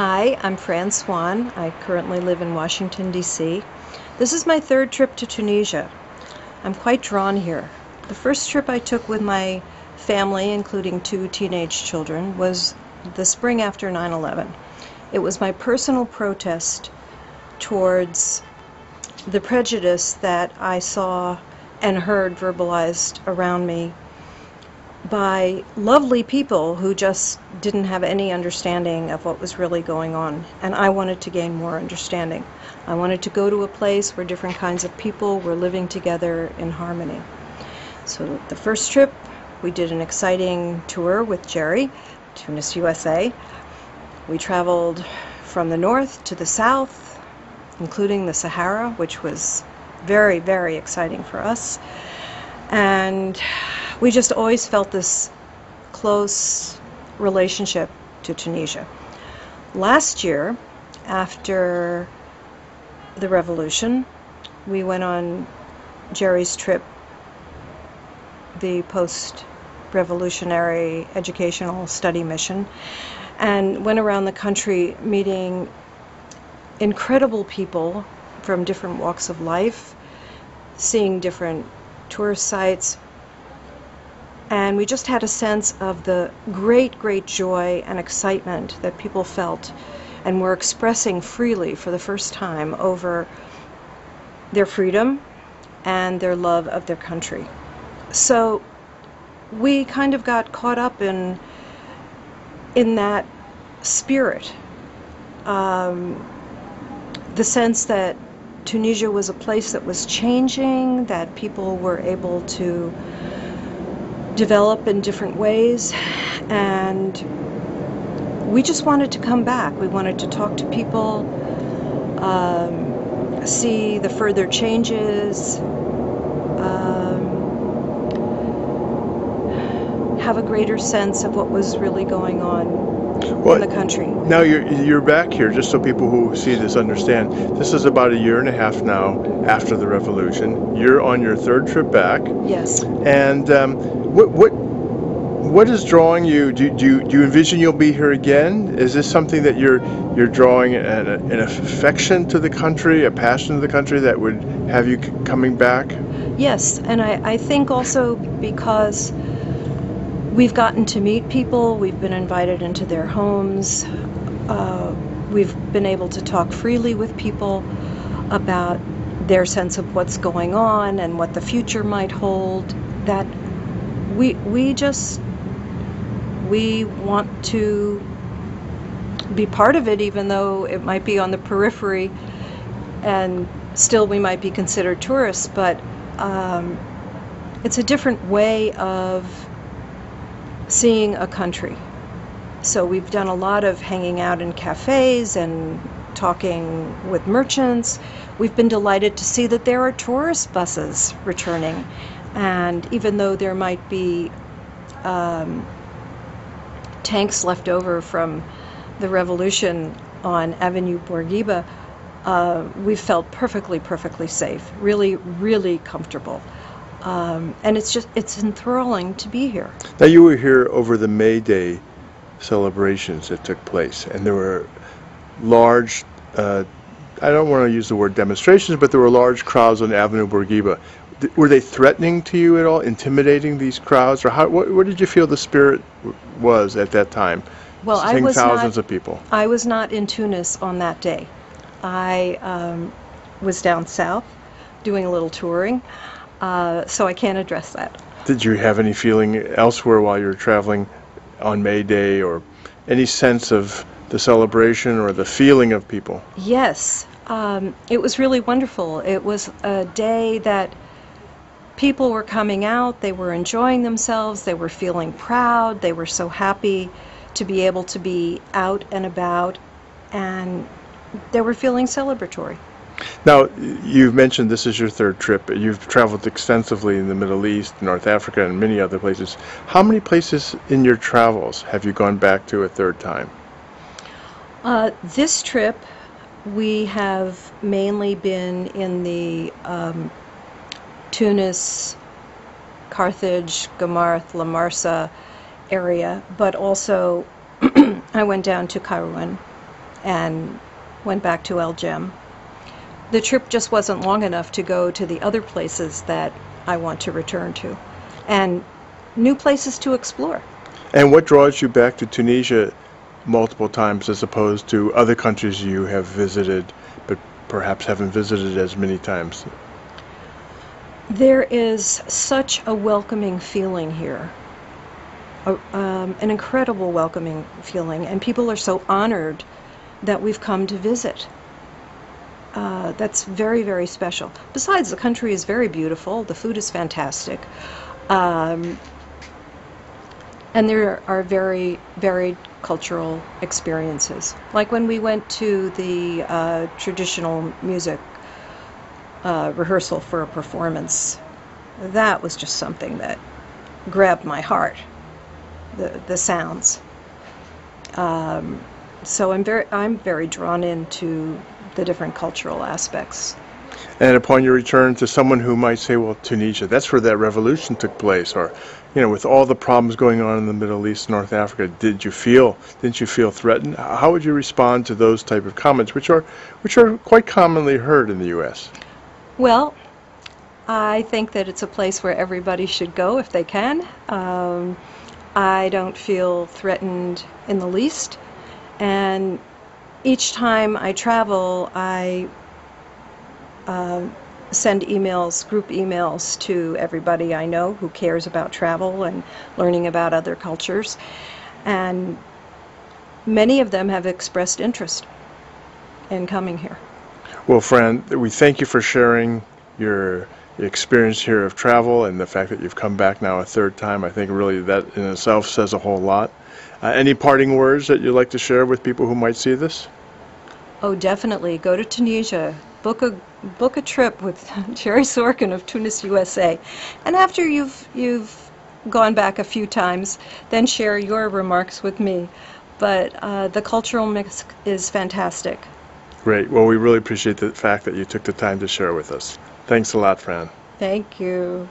Hi, I'm Fran Swan. I currently live in Washington, D.C. This is my third trip to Tunisia. I'm quite drawn here. The first trip I took with my family, including two teenage children, was the spring after 9/11. It was my personal protest towards the prejudice that I saw and heard verbalized around me by lovely people who just didn't have any understanding of what was really going on. And I wanted to gain more understanding. I wanted to go to a place where different kinds of people were living together in harmony. So the first trip, we did an exciting tour with Jerry, Tunis, USA. We traveled from the north to the south, including the Sahara, which was very, very exciting for us. And we just always felt this close relationship to Tunisia. Last year, after the revolution, we went on Jerry's trip, the post-revolutionary educational study mission, and went around the country meeting incredible people from different walks of life, seeing different tourist sites, and we just had a sense of the great, great joy and excitement that people felt and were expressing freely for the first time over their freedom and their love of their country. So we kind of got caught up in that spirit. The sense that Tunisia was a place that was changing, that people were able to develop in different ways, and we just wanted to come back. We wanted to talk to people, see the further changes, have a greater sense of what was really going on in the country. Now you're back here, just so people who see this understand. This is about a year and a half now after the revolution. You're on your third trip back. Yes. And what is drawing you? Do you envision you'll be here again? Is this something that you're drawing an affection to the country, a passion to the country that would have you coming back? Yes, and I think also because we've gotten to meet people, we've been invited into their homes, we've been able to talk freely with people about their sense of what's going on and what the future might hold, that we want to be part of it, even though it might be on the periphery and still we might be considered tourists, but it's a different way of seeing a country. So we've done a lot of hanging out in cafes and talking with merchants. We've been delighted to see that there are tourist buses returning, and even though there might be tanks left over from the revolution on Avenue Bourguiba, we felt perfectly safe, really, really comfortable. And it's enthralling to be here. Now you were here over the May Day celebrations that took place, and there were large, I don't want to use the word demonstrations, but there were large crowds on Avenue Bourguiba. Were they threatening to you at all, intimidating these crowds, or what did you feel the spirit was at that time? Well, seeing thousands of people. I was not in Tunis on that day. I was down south doing a little touring, so I can't address that. Did you have any feeling elsewhere while you were traveling on May Day, or any sense of the celebration or the feeling of people? Yes, it was really wonderful. It was a day that people were coming out, they were enjoying themselves, they were feeling proud, they were so happy to be able to be out and about, and they were feeling celebratory. Now, you've mentioned this is your third trip. You've traveled extensively in the Middle East, North Africa, and many other places. How many places in your travels have you gone back to a third time? This trip, we have mainly been in the Tunis, Carthage, Gamarth, La Marsa area, but also I went down to Kairouan and went back to El Jem. The trip just wasn't long enough to go to the other places that I want to return to, and new places to explore. And what draws you back to Tunisia multiple times as opposed to other countries you have visited but perhaps haven't visited as many times? There is such a welcoming feeling here, an incredible welcoming feeling, and people are so honored that we've come to visit. That's very, very special. Besides, the country is very beautiful, the food is fantastic, and there are very varied cultural experiences. Like when we went to the traditional music rehearsal for a performance, that was just something that grabbed my heart, the sounds. So I'm very drawn into the different cultural aspects. And upon your return, to someone who might say, well, Tunisia, that's where that revolution took place, or, you know, with all the problems going on in the Middle East, North Africa, didn't you feel threatened? How would you respond to those type of comments, which are quite commonly heard in the U.S.? Well, I think that it's a place where everybody should go if they can. I don't feel threatened in the least, and each time I travel, I send emails, group emails to everybody I know who cares about travel and learning about other cultures, and many of them have expressed interest in coming here. Well, Fran, we thank you for sharing your experience here of travel and the fact that you've come back now a third time. I think really that in itself says a whole lot. Any parting words that you'd like to share with people who might see this? Oh, definitely. Go to Tunisia. Book a trip with Jerry Sorkin of Tunis, USA. And after you've gone back a few times, then share your remarks with me. But the cultural mix is fantastic. Great. Well, we really appreciate the fact that you took the time to share with us. Thanks a lot, Fran. Thank you.